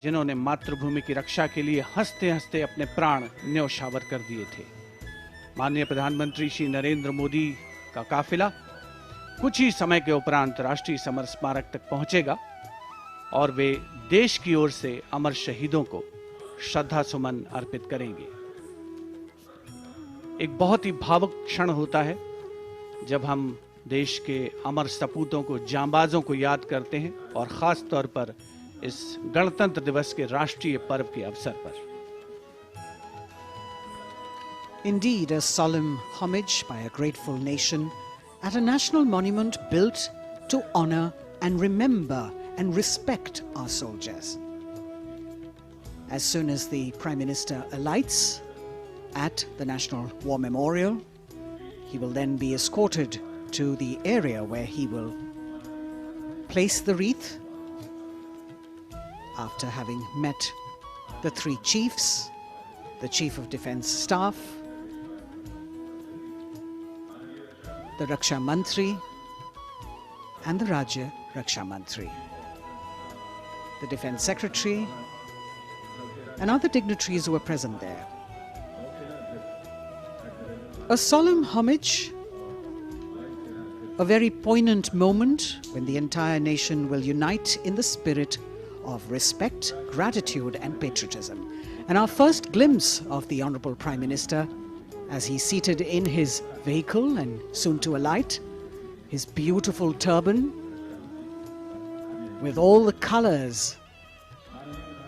जिन्होंने मातृभूमि की रक्षा के लिए हंसते हंसते अपने प्राण न्यौछावर कर दिए थे। माननीय प्रधानमंत्री श्री नरेंद्र मोदी का काफिला कुछ ही समय के उपरांत राष्ट्रीय समर स्मारक तक पहुंचेगा और वे देश की ओर से अमर शहीदों को श्रद्धा सुमन अर्पित करेंगे। एक बहुत ही भावुक क्षण होता है जब हम देश के अमर सपूतों को, जांबाजों को याद करते हैं और खास तौर पर इस गणतंत्र दिवस के राष्ट्रीय पर्व के अवसर पर। Indeed, a solemn homage by a grateful nation at a national monument built to honor and remember and respect our soldiers. As soon as the Prime Minister alights at the National War Memorial, he will then be escorted to the area where he will place the wreath after having met the three chiefs, the Chief of Defence Staff, the Raksha Mantri and the Rajya Raksha Mantri, the Defence Secretary and other dignitaries who were present there. A solemn homage, a very poignant moment when the entire nation will unite in the spirit of respect, gratitude and patriotism. And our first glimpse of the Honourable Prime Minister as he's seated in his vehicle and soon to alight, his beautiful turban with all the colours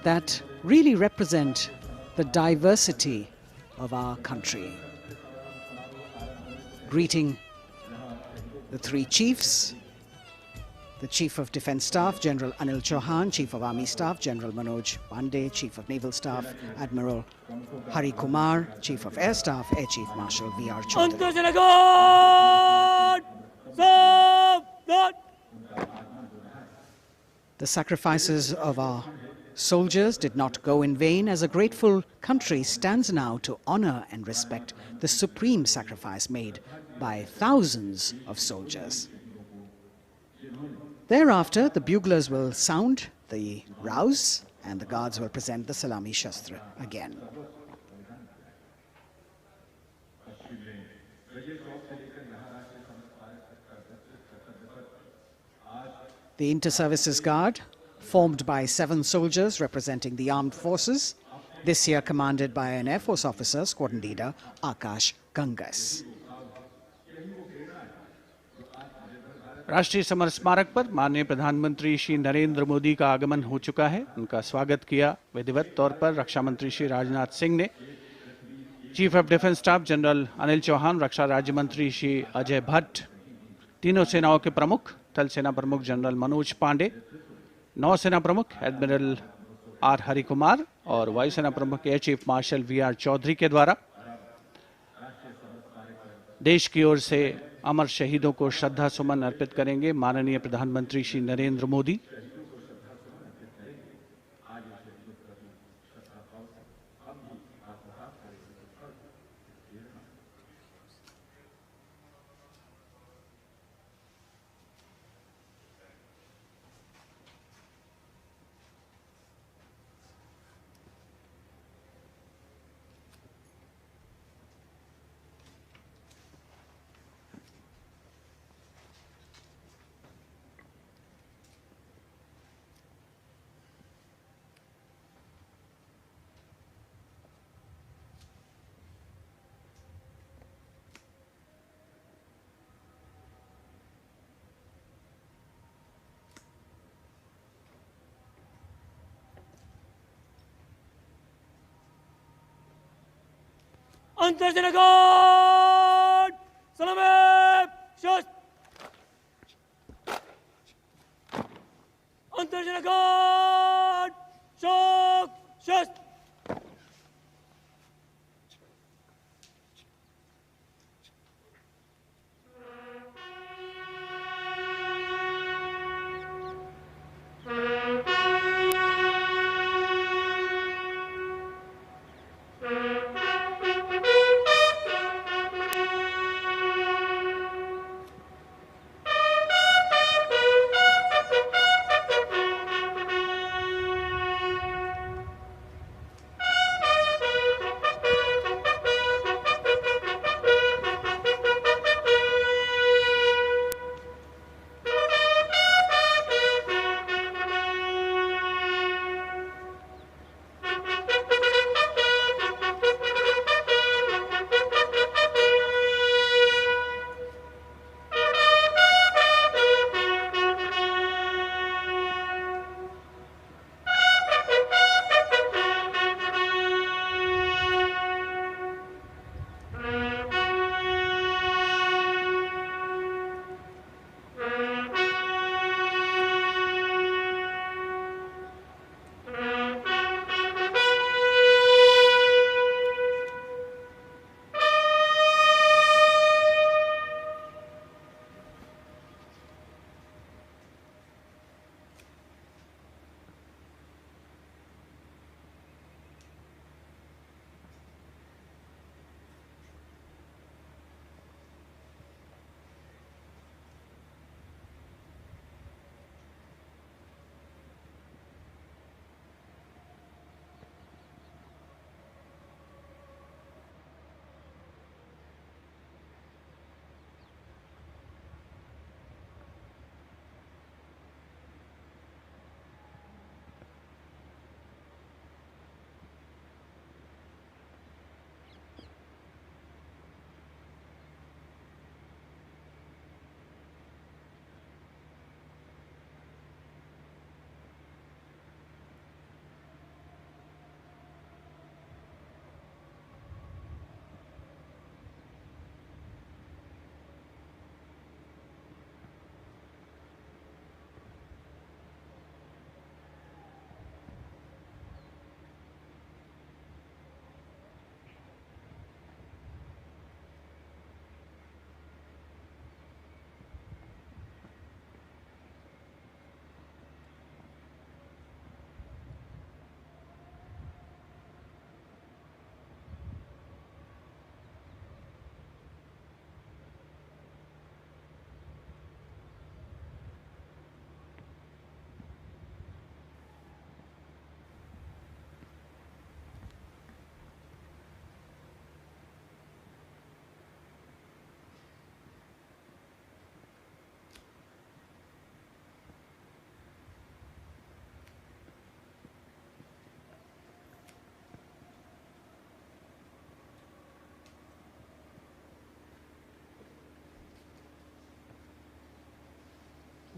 that really represent the diversity of our country. Greeting the three chiefs, the Chief of Defence Staff, General Anil Chauhan, Chief of Army Staff, General Manoj Pandey, Chief of Naval Staff, Admiral Hari Kumar, Chief of Air Staff, Air Chief Marshal V.R. Chaudhary. The sacrifices of our soldiers did not go in vain, as a grateful country stands now to honour and respect the supreme sacrifice made by thousands of soldiers. Thereafter, the buglers will sound the rouse and the guards will present the Salami Shastra again. The Inter-Services Guard, formed by 7 soldiers representing the armed forces, this year commanded by an Air Force officer, Squadron Leader Akash Gangas. राष्ट्रीय summer स्मारक पर माननीय प्रधानमंत्री श्री नरेंद्र मोदी का आगमन हो चुका है। उनका स्वागत किया विधिवत तौर पर रक्षा मंत्री श्री राजनाथ सिंह ने। Chief of defence staff general Anil Chauhan, रक्षा राज्य मंत्री श्री अजय भट्ट, तीनों सेनाओं के प्रमुख, थल सेना प्रमुख जनरल मनोज पांडे, नौसेना प्रमुख एडमिरल आर हरि कुमार और वायुसेना प्रमुख air chief marshal V.R. Chaudhary के द्वारा देश की ओर से अमर शहीदों को श्रद्धा सुमन अर्पित करेंगे माननीय प्रधानमंत्री श्री नरेंद्र मोदी। अंतर्जनगण सलामे शस्त्र अंतर्जनगण शोक शस्त्र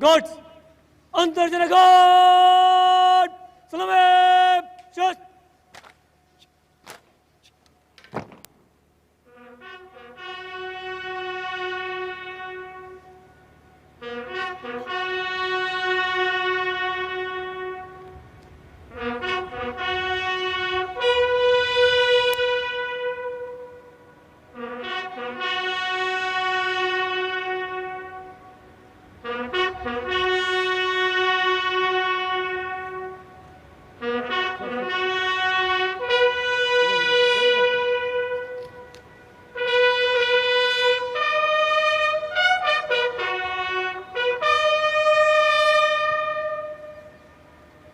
Guards! Antarjana Guard! Salame! Shast!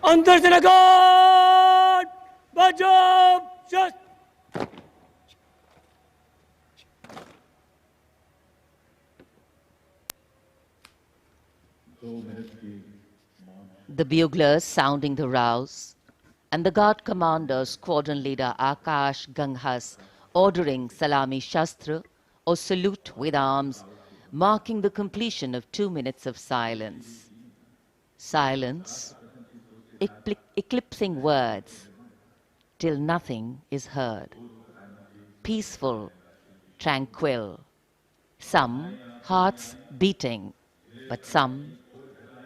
Antarjana Guard! Bajab! Shast! The buglers sounding the rouse, and the guard commander, squadron leader Akash Ganghas, ordering Salami Shastra or salute with arms, marking the completion of 2 minutes of silence. Silence, eclipsing words, till nothing is heard. Peaceful, tranquil, some hearts beating, but some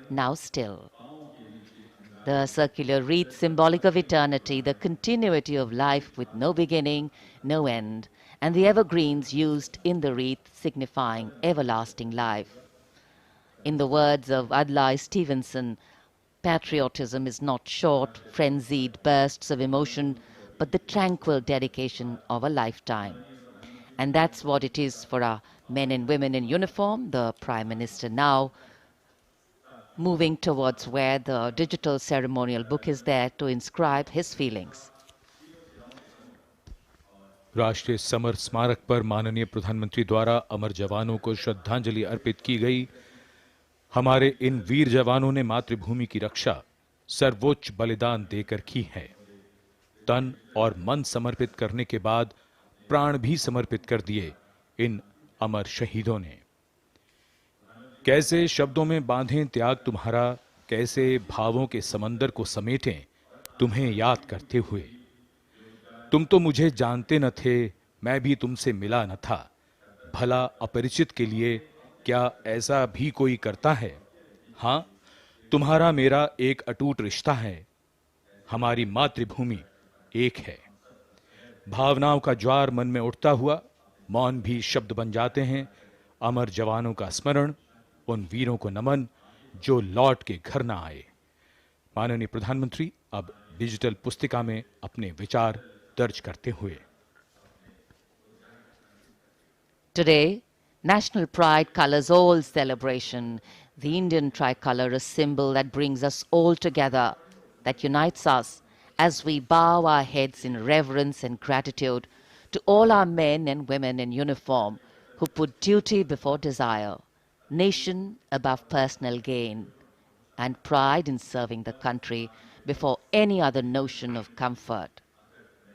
now still. The circular wreath, symbolic of eternity, the continuity of life with no beginning, no end, and the evergreens used in the wreath signifying everlasting life. In the words of Adlai Stevenson, patriotism is not short, frenzied bursts of emotion, but the tranquil dedication of a lifetime. And that's what it is for our men and women in uniform. The Prime Minister now moving towards where the digital ceremonial book is there to inscribe his feelings. राष्ट्रीय summer स्मारक पर माननीय प्रधानमंत्री द्वारा अमर जवानों को श्रद्धांजलि अर्पित की गई। हमारे इन वीर जवानों ने मातृभूमि की रक्षा सर्वोच्च बलिदान देकर की है। तन और मन समर्पित करने के बाद प्राण भी समर्पित कर दिए इन अमर शहीदों ने। कैसे शब्दों में बांधें त्याग तुम्हारा, कैसे भावों के समंदर को समेटें तुम्हें याद करते हुए। तुम तो मुझे जानते न थे, मैं भी तुमसे मिला न था। भला अपरिचित के लिए क्या ऐसा भी कोई करता है? हाँ, तुम्हारा मेरा एक अटूट रिश्ता है। हमारी मातृभूमि एक है। भावनाओं का ज्वार मन में उठता हुआ मौन भी शब्द बन जाते हैं। अमर जवानों का स्मरण, उन वीरों को नमन जो लौट के घर ना आए। माननीय प्रधानमंत्री अब डिजिटल पुस्तिका में अपने विचार दर्ज करते हुए। Today, national pride colors all celebration. The Indian tricolor, a symbol that brings us all together, that unites us as we bow our heads in reverence and gratitude to all our men and women in uniform who put duty before desire, nation above personal gain, and pride in serving the country before any other notion of comfort.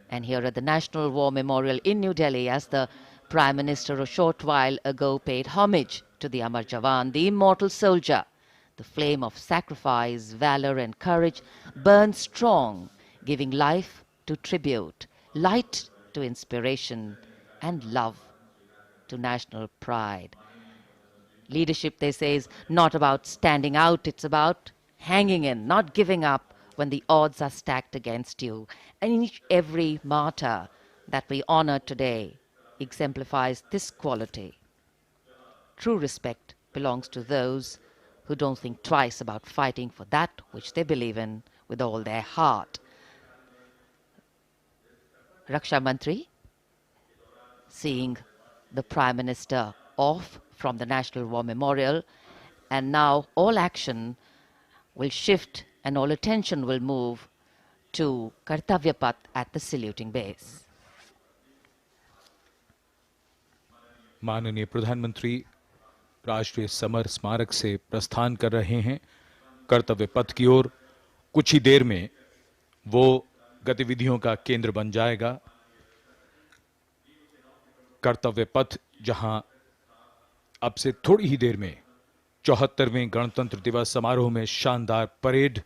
And here at the National War Memorial in New Delhi, as the Prime Minister a short while ago paid homage to the Amar Jawan, the immortal soldier, the flame of sacrifice, valor and courage burns strong, giving life to tribute, light to inspiration, and love to national pride. Leadership, they say, is not about standing out, it's about hanging in, not giving up when the odds are stacked against you. And every martyr that we honor today exemplifies this quality. True respect belongs to those who don't think twice about fighting for that which they believe in with all their heart. Raksha Mantri, seeing the Prime Minister off from the National War Memorial, and now all action will shift and all attention will move to Kartavya Path at the saluting base. माननीय प्रधानमंत्री राष्ट्रीय summer स्मारक से प्रस्थान कर रहे हैं कर्तव्य पथ की ओर। कुछ ही देर में वो गतिविधियों का केंद्र बन जाएगा। कर्तव्य पथ जहां अब से थोड़ी ही देर में 74वें गणतंत्र दिवस समारोह में शानदार परेड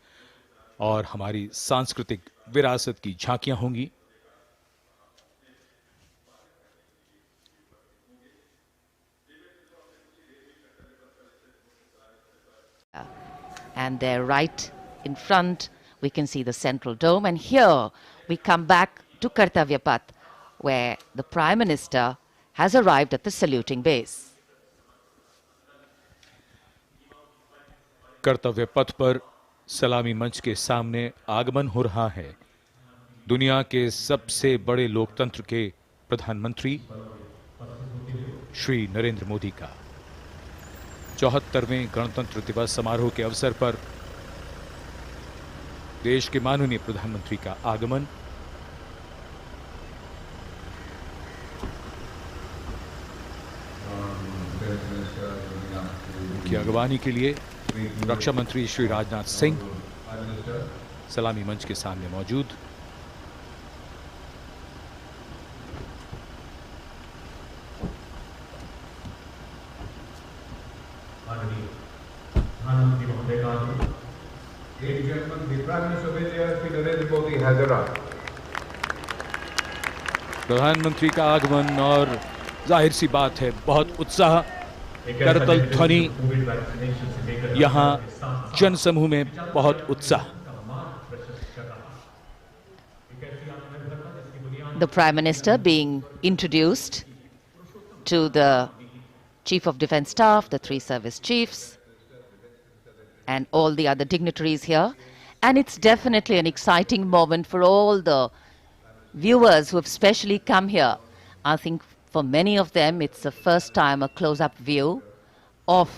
और हमारी सांस्कृतिक विरासत की झांकियां होंगी। And there right in front we can see the central dome, and here we come back to Kartavya Path, where the Prime Minister has arrived at the saluting base. कर्तव्य पथ पर सलामी मंच के सामने आगमन हो रहा है दुनिया के सबसे बड़े लोकतंत्र के प्रधानमंत्री श्री नरेंद्र मोदी का। 74वें गणतंत्र दिवस समारोह के अवसर पर देश के माननीय प्रधानमंत्री का आगमन। की अगवानी के लिए रक्षा मंत्री श्री राजनाथ सिंह सलामी मंच के सामने मौजूद। प्रधानमंत्री का आगमन और जाहिर सी बात है बहुत उत्साह, करतल ध्वनि, यहां जनसमूह में बहुत उत्साह। The Prime Minister being introduced to the Chief of Defence Staff, the 3 service chiefs, and all the other dignitaries here. And it's definitely an exciting moment for all the viewers who have specially come here. I think for many of them, it's the first time a close-up view of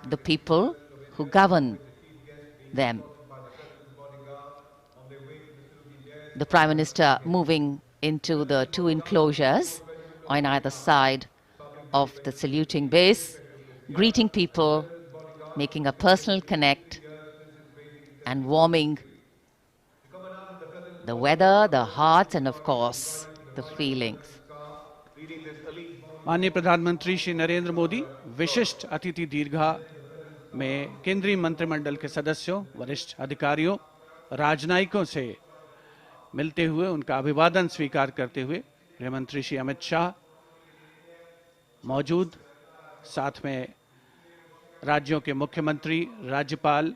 the people who govern them. The Prime Minister moving into the 2 enclosures on either side of the saluting base, greeting people, making a personal connect and warming the weather, the hearts, and of course, the feelings. माननीय प्रधानमंत्री श्री नरेंद्र मोदी विशिष्ट अतिथि दीर्घा में केंद्रीय मंत्रिमंडल के सदस्यों, वरिष्ठ अधिकारियों, राजनयिकों से मिलते हुए उनका अभिवादन स्वीकार करते हुए गृह मंत्री श्री अमित शाह मौजूद, साथ में राज्यों के मुख्यमंत्री, राज्यपाल,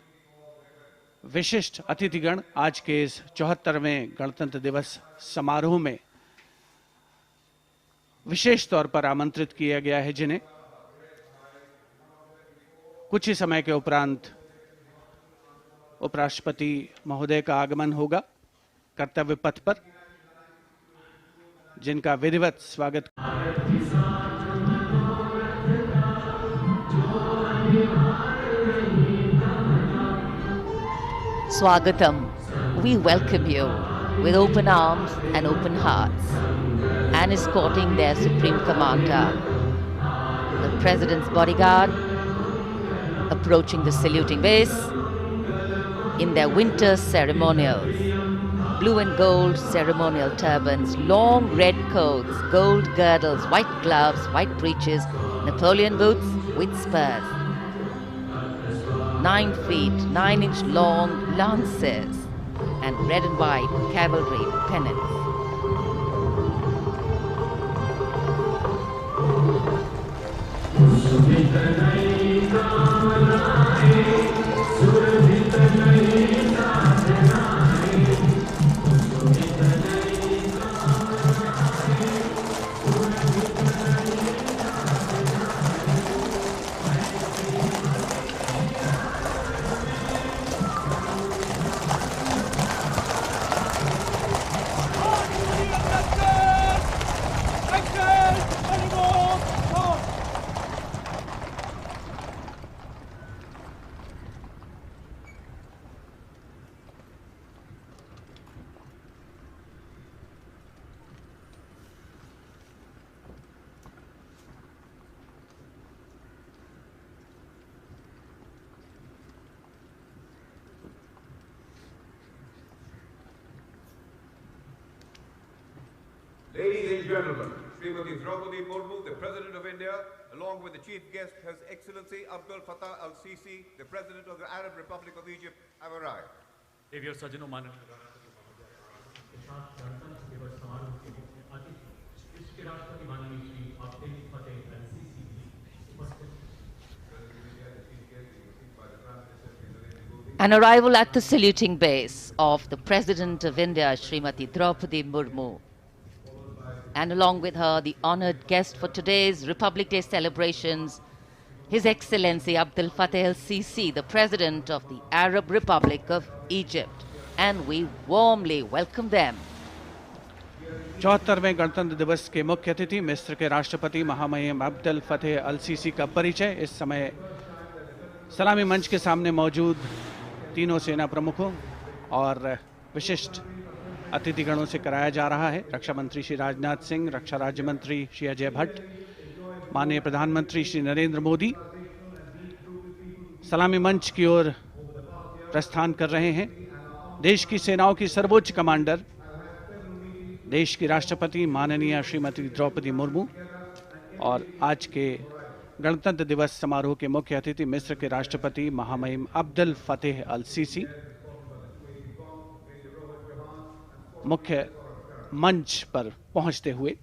विशिष्ट अतिथिगण आज के इस 74वें गणतंत्र दिवस समारोह में विशेष तौर पर आमंत्रित किया गया है, जिन्हें कुछ ही समय के उपरांत उपराष्ट्रपति महोदय का आगमन होगा कर्तव्य पथ पर, जिनका विधिवत स्वागत। Swagatam, we welcome you with open arms and open hearts, and escorting their Supreme Commander, the President's bodyguard, approaching the saluting base in their winter ceremonials. Blue and gold ceremonial turbans, long red coats, gold girdles, white gloves, white breeches, Napoleon boots with spurs. 9 feet, 9-inch long lances and red and white cavalry pennants. Ladies and gentlemen, Srimati Draupadi Murmu, the President of India, along with the Chief Guest, His Excellency Abdul Fattah al-Sisi, the President of the Arab Republic of Egypt, have arrived. एवियर सज्जनों माननीय राष्ट्रपति माननीय श्री अब्दुल फतेह अल-सीसी उपस्थित। An arrival at the saluting base of the President of India, Srimati Draupadi Murmu. And along with her, the honoured guest for today's Republic Day celebrations, His Excellency Abdul Fattah al-Sisi, the President of the Arab Republic of Egypt. And we warmly welcome them. 74वें गणतंत्र दिवस के मुख्य अतिथि मिस्र के राष्ट्रपति महामहिम अब्दुल फतेह अल-सीसी का परिचय इस समय सलामी मंच के सामने मौजूद तीनों सेना प्रमुखों और विशिष्ट अतिथिगणों से कराया जा रहा है। रक्षा मंत्री श्री राजनाथ सिंह, रक्षा राज्य मंत्री श्री अजय भट्ट, माननीय प्रधानमंत्री श्री नरेंद्र मोदी सलामी मंच की ओर प्रस्थान कर रहे हैं। देश की सेनाओं की सर्वोच्च कमांडर, देश की राष्ट्रपति माननीय श्रीमती द्रौपदी मुर्मू और आज के गणतंत्र दिवस समारोह के मुख्य अतिथि मिस्र के राष्ट्रपति महामहिम अब्दुल फतेह अल-सीसी मुख्य मंच पर पहुंचते हुए।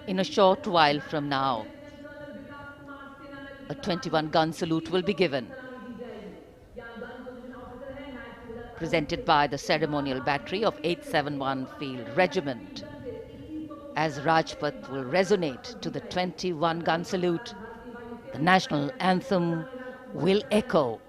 In a short while from now, a 21-gun salute will be given, presented by the ceremonial battery of 871 Field Regiment. As Rajpath will resonate to the 21-gun salute, the national anthem will echo.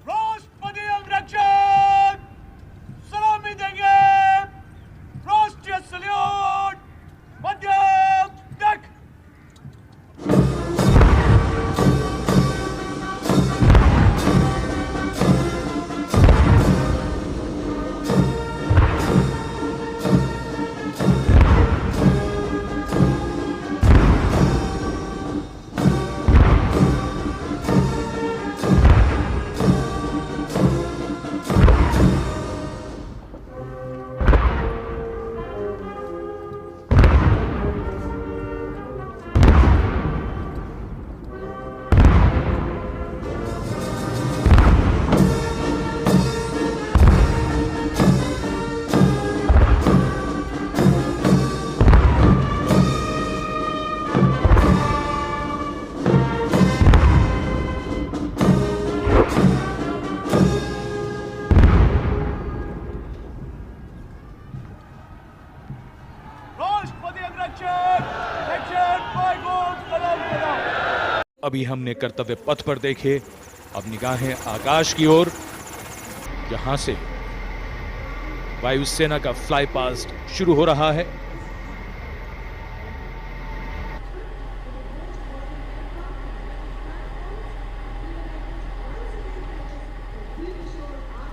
राष्ट्रपति अंगरक्षक सलामी देंगे। राष्ट्रीय salute मध्यम तक। राष्ट्रपति अंगरक्षक section 5 कलम कदम। अभी हमने कर्तव्य पथ पर देखे, अब निगाहें आकाश की ओर, जहां से वायुसेना का फ्लाई पास्ट शुरू हो रहा है।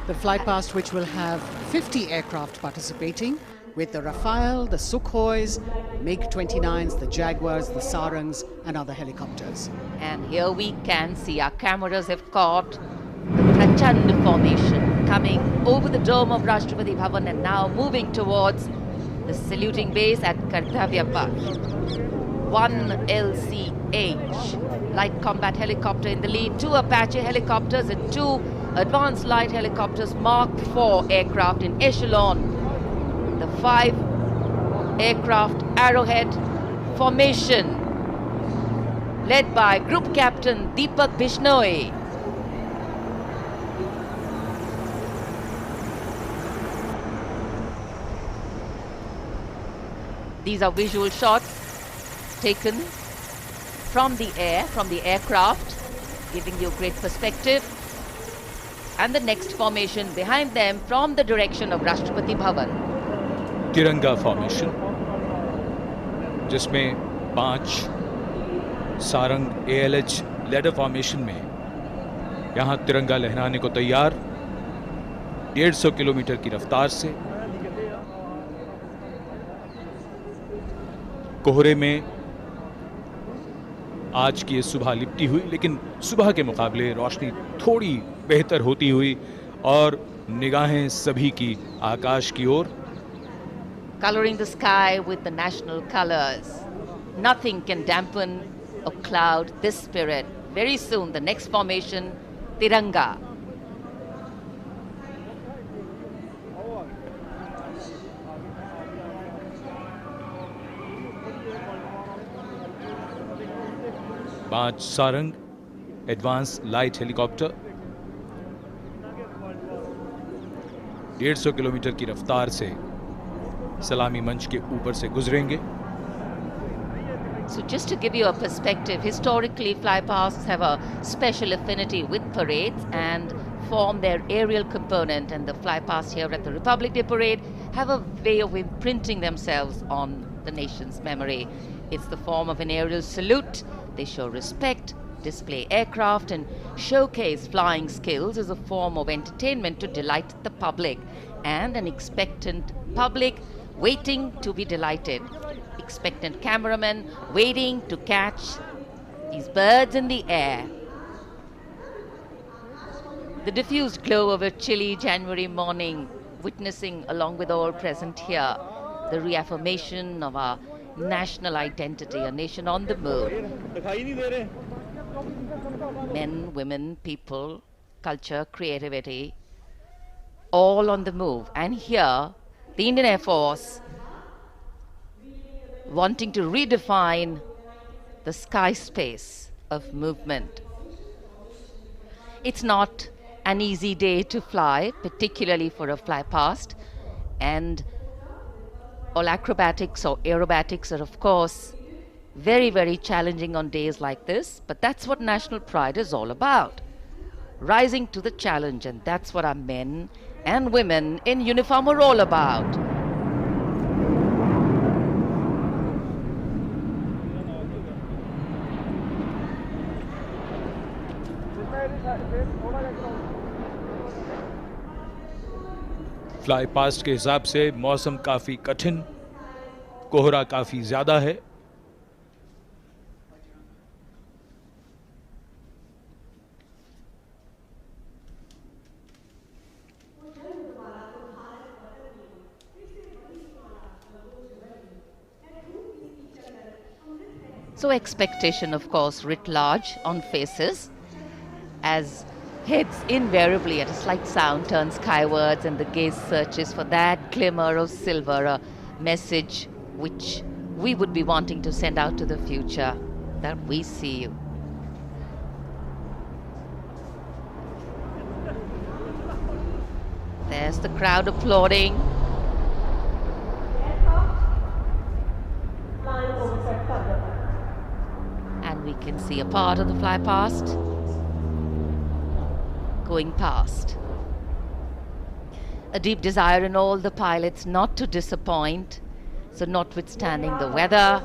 The flypast, which will have 50 aircraft participating, with the Rafale, the Sukhois, MiG-29s, the Jaguars, the Sarangs, and other helicopters. And here we can see our cameras have caught the Prachand formation coming over the dome of Rashtrapati Bhavan and now moving towards the saluting base at Kartavya Path. One LCH, light combat helicopter in the lead, 2 Apache helicopters and 2 advanced light helicopters, Mark IV aircraft in echelon. The 5 aircraft Arrowhead formation led by Group Captain Deepak Bishnoi. These are visual shots taken from the air, from the aircraft, giving you great perspective. and the next formation behind them from the direction of Rashtrapati Bhavan. तिरंगा formation, जिसमें 5 Sarang ALH ladder formation में यहां तिरंगा लहराने को तैयार 150 kilometre की रफ्तार से। कोहरे में आज की ये सुबह लिपटी हुई, लेकिन सुबह के मुकाबले रोशनी थोड़ी बेहतर होती हुई और निगाहें सभी की आकाश की ओर। Coloring the sky with the national colors. Nothing can dampen or cloud this spirit. Very soon, the next formation, Tiranga. पांच Sarang advance light helicopter 150 kilometre की रफ्तार से सलामी मंच के ऊपर से गुजरेंगे। So just to give you a perspective, historically flypasts have a special affinity with parades and form their aerial component, and the flypasts here at the Republic Day Parade have a way of imprinting themselves on the nation's memory. It's the form of an aerial salute. They show respect, display aircraft, and showcase flying skills as a form of entertainment to delight the public, and an expectant public waiting to be delighted. Expectant cameramen waiting to catch these birds in the air. The diffused glow of a chilly January morning, witnessing along with all present here the reaffirmation of our national identity, a nation on the move. Men, women, people, culture, creativity, all on the move. And here, the Indian Air Force wanting to redefine the sky space of movement. It's not an easy day to fly, particularly for a fly past, and all acrobatics or aerobatics are of course very, very challenging on days like this, but that's what national pride is all about. Rising to the challenge, and that's what our men and women in uniform are all about. Fly past के हिसाब से मौसम काफी कठिन, कोहरा काफी ज्यादा है। So expectation, of course, writ large on faces as heads invariably at a slight sound turn skywards and the gaze searches for that glimmer of silver, a message which we would be wanting to send out to the future, that we see you. There's the crowd applauding. And we can see a part of the fly past going past. A deep desire in all the pilots not to disappoint. So notwithstanding the weather,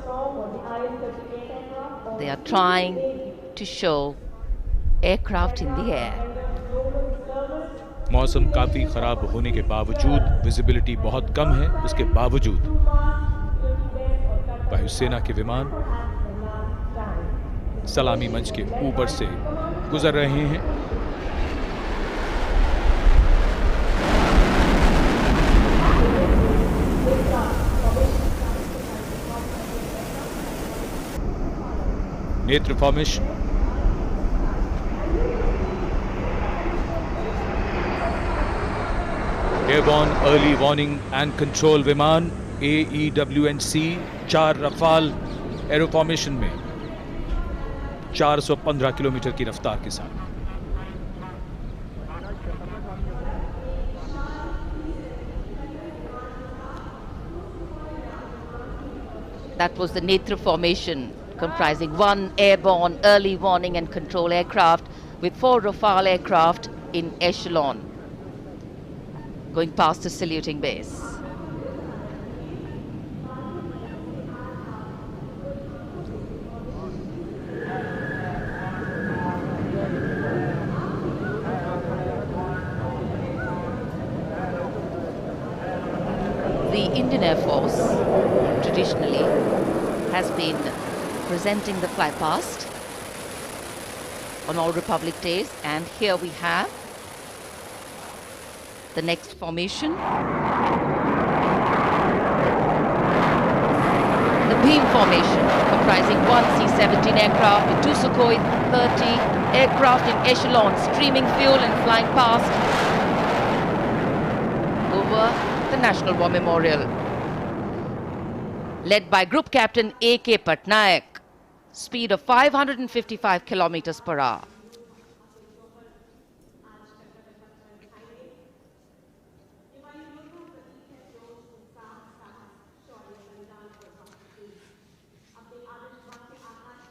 they are trying to show aircraft in the air. मौसम काफी खराब होने के बावजूद, visibility बहुत कम है, उसके बावजूद वायुसेना के विमान सलामी मंच के ऊपर से गुजर रहे हैं। नेत्र formation, airborne early warning and control विमान AEWNC 4 रफाल एरो फॉर्मेशन में 415 किलोमीटर की रफ्तार के साथ। That was the Netra formation, comprising 1 airborne early warning and control aircraft with 4 Rafale aircraft in echelon, going past the saluting base. The Indian Air Force traditionally has been presenting the fly past on all Republic Days, and here we have the next formation. The beam formation, comprising one C-17 aircraft with two Sukhoi 30 aircraft in echelon, streaming fuel and flying past over the National War Memorial. Led by Group Captain A.K. Patnaik, speed of 555 kilometers per hour.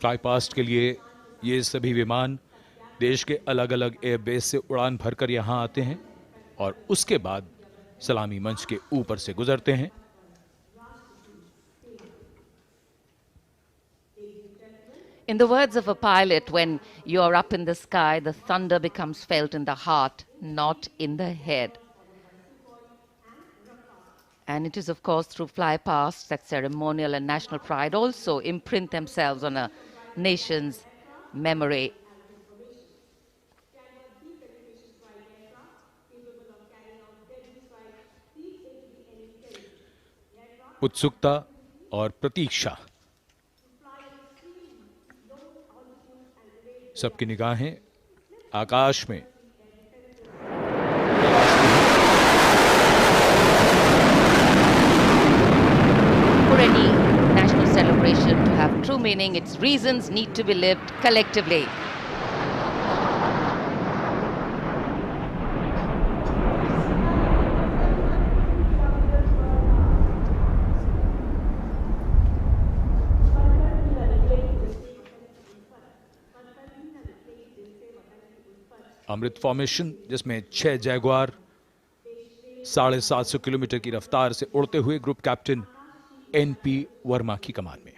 Fly past के लिए ये सभी विमान देश के अलग अलग airbase से उड़ान भरकर यहां आते हैं और उसके बाद सलामी मंच के ऊपर से गुजरते हैं। In the words of a pilot, when you are up in the sky, the thunder becomes felt in the heart, not in the head. And it is, of course, through fly past that ceremonial and national pride also imprint themselves on a nation's memory. उत्सुकता और प्रतीक्षा, सबकी निगाहें आकाश में। For any national celebration to have true meaning, its reasons need to be lived collectively. Amrit formation, जिसमें 6 Jaguar 750 kilometre की रफ्तार से उड़ते हुए ग्रुप कैप्टन एनपी वर्मा की कमान में।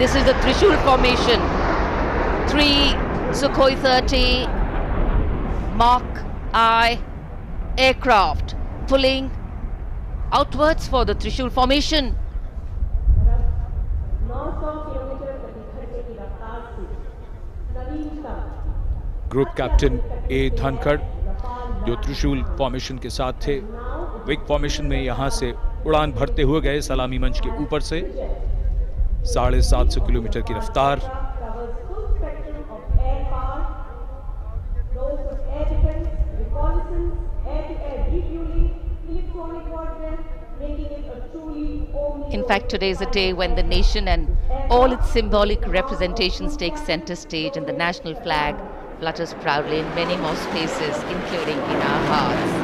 This is the Trishul formation. 3 Sukhoi 30 Mark I aircraft pulling outwards for the Trishul formation. Group captain A Dhankhar, जो Trishul formation के साथ थे, विक फॉर्मेशन में यहां से उड़ान भरते हुए गए सलामी मंच के ऊपर से। 750 किलोमीटर की रफ्तार। In fact, today is a day when the nation and all its symbolic representations take center stage, and the national flag flutters proudly in many more spaces, including in our hearts.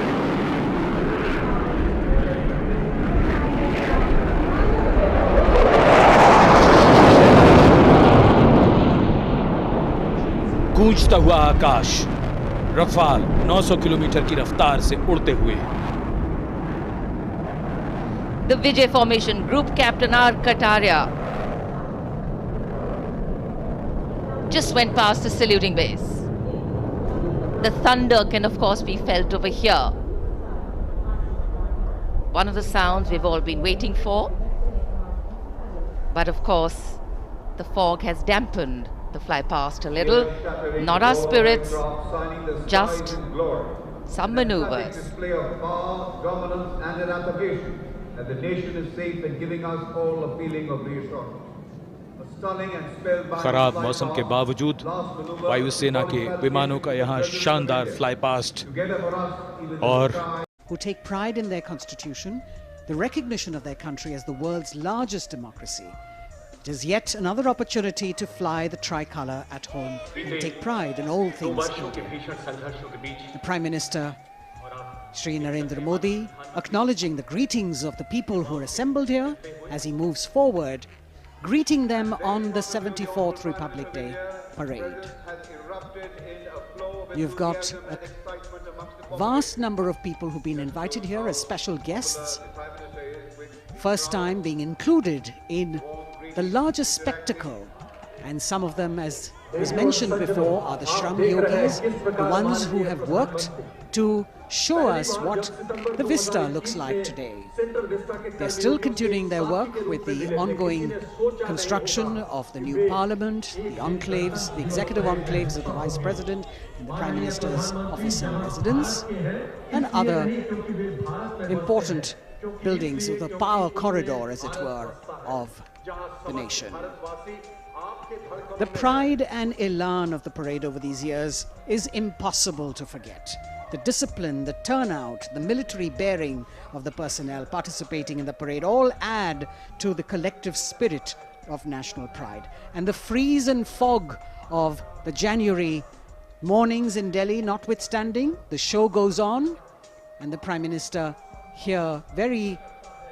गूंजता हुआ आकाश, Rafale 900 kilometre की रफ्तार से उड़ते हुए। The Vijay formation, Group Captain R. Kataria just went past the saluting base. The thunder can of course be felt over here. One of the sounds we've all been waiting for. But of course, the fog has dampened the fly past a little. Not our spirits, just some maneuvers. Display of power, dominance and an application that the nation is safe and giving us all a feeling of reassurance. A खराब मौसम के बावजूद वायुसेना के विमानों का यहाँ शानदार फ्लाई पास्ट और who take pride in their constitution, the recognition of their country as the world's largest democracy. It is yet another opportunity to fly the tricolour at home and take pride in all things India. The Prime Minister, Shri Narendra Modi, acknowledging the greetings of the people who are assembled here as he moves forward, greeting them on the 74th Republic Day parade. You've got a vast number of people who've been invited here as special guests. First time being included in the largest spectacle, and some of them, as was mentioned before, are the Shram Yogis, the ones who have worked to show us what the vista looks like today. They're still continuing their work with the ongoing construction of the new parliament, the enclaves, the executive enclaves of the Vice President and the Prime Minister's office and residence, and other important buildings of the power corridor, as it were, of the nation. The pride and elan of the parade over these years is impossible to forget. The discipline, the turnout, the military bearing of the personnel participating in the parade all add to the collective spirit of national pride. And the freeze and fog of the January mornings in Delhi notwithstanding, the show goes on, and the Prime Minister here very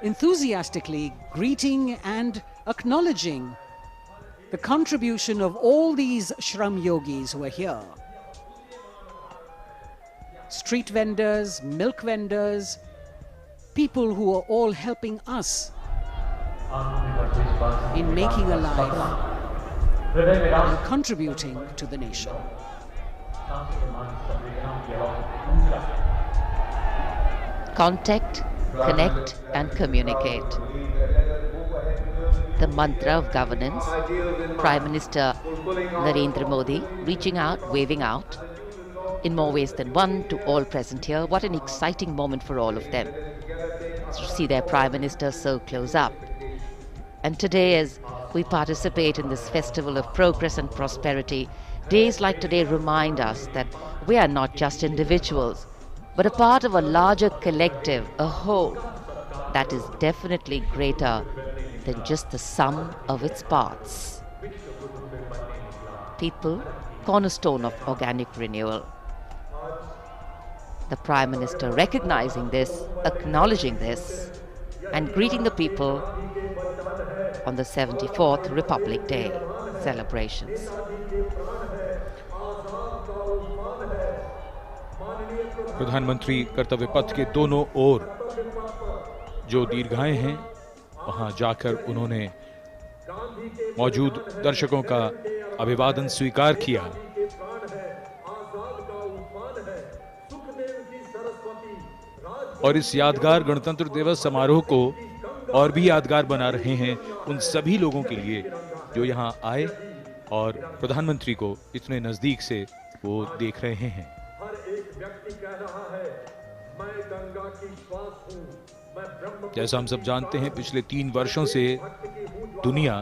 enthusiastically greeting and acknowledging the contribution of all these Shram Yogis who are here. Street vendors, milk vendors, people who are all helping us in making a life and contributing to the nation. Contact, connect and communicate. The mantra of governance, Prime Minister Narendra Modi reaching out, waving out, in more ways than one, to all present here. What an exciting moment for all of them to see their Prime Minister so close up. And today, as we participate in this festival of progress and prosperity, days like today remind us that we are not just individuals, but a part of a larger collective, a whole, that is definitely greater than just the sum of its parts. People, cornerstone of organic renewal. The Prime Minister recognizing this, acknowledging this, and greeting the people on the 74th Republic Day celebrations. प्रधानमंत्री कर्तव्य पथ के दोनों ओर जो दीर्घाएं हैं, वहां जाकर उन्होंने मौजूद दर्शकों का अभिवादन स्वीकार किया और इस यादगार गणतंत्र दिवस समारोह को और भी यादगार बना रहे हैं उन सभी लोगों के लिए जो यहां आए और प्रधानमंत्री को इतने नजदीक से वो देख रहे हैं। जैसा हम सब जानते हैं, पिछले 3 वर्षों से दुनिया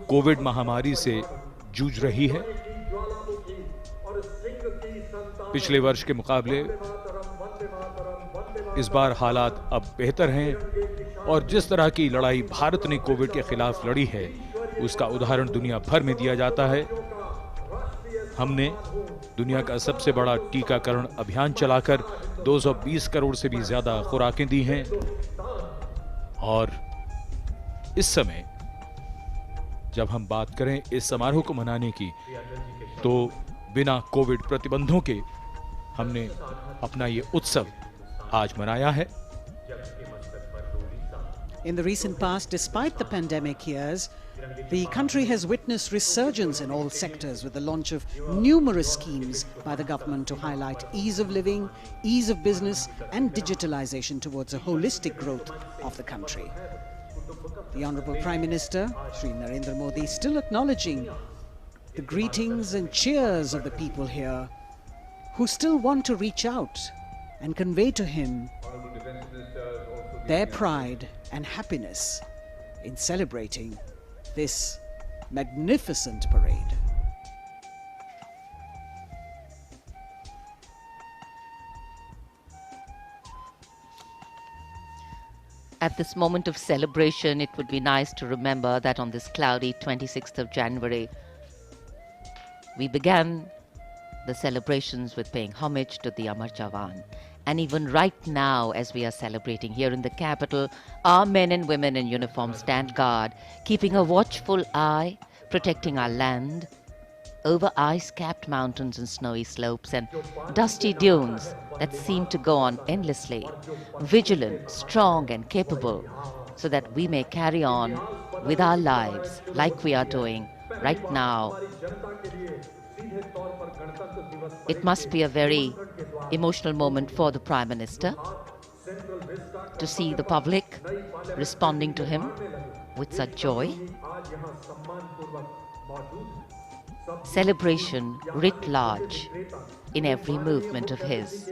कोविड महामारी से जूझ रही है। पिछले वर्ष के मुकाबले इस बार हालात अब बेहतर हैं और जिस तरह की लड़ाई भारत ने कोविड के खिलाफ लड़ी है, उसका उदाहरण दुनिया भर में दिया जाता है। हमने दुनिया का सबसे बड़ा टीकाकरण अभियान चलाकर 220 करोड़ से भी ज्यादा खुराकें दी हैं और इस समय जब हम बात करें इस समारोह को मनाने की, तो बिना कोविड प्रतिबंधों के हमने अपना ये उत्सव आज मनाया है। In the recent past, despite the pandemic years, the country has witnessed resurgence in all sectors with the launch of numerous schemes by the government to highlight ease of living, ease of business and digitalization towards a holistic growth of the country. The Honorable Prime Minister, Shri Narendra Modi, still acknowledging the greetings and cheers of the people here who still want to reach out and convey to him their pride and happiness in celebrating this magnificent parade. At this moment of celebration, it would be nice to remember that on this cloudy 26th of January, we began the celebrations with paying homage to the Amar Jawan. And even right now, as we are celebrating here in the capital, our men and women in uniform stand guard, keeping a watchful eye, protecting our land, over ice-capped mountains and snowy slopes and dusty dunes that seem to go on endlessly, vigilant, strong and capable, so that we may carry on with our lives like we are doing right now. It must be a very emotional moment for the Prime Minister to see the public responding to him with such joy. Celebration writ large in every movement of his.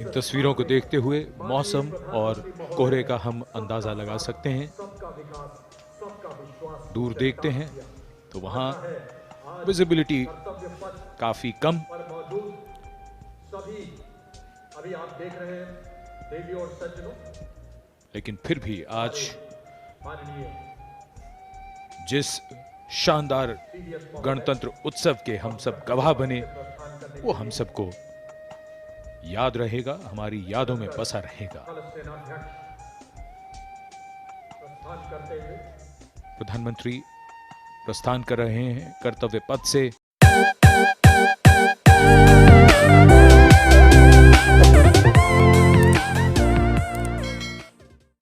इन तस्वीरों को देखते हुए मौसम और कोहरे का हम अंदाजा लगा सकते हैं। दूर देखते हैं तो वहां विजिबिलिटी काफी कम, लेकिन फिर भी आज जिस शानदार गणतंत्र उत्सव के हम सब गवाह बने, वो हम सबको याद रहेगा, हमारी यादों में बसा रहेगा। प्रधानमंत्री प्रस्थान कर रहे हैं कर्तव्य पथ से।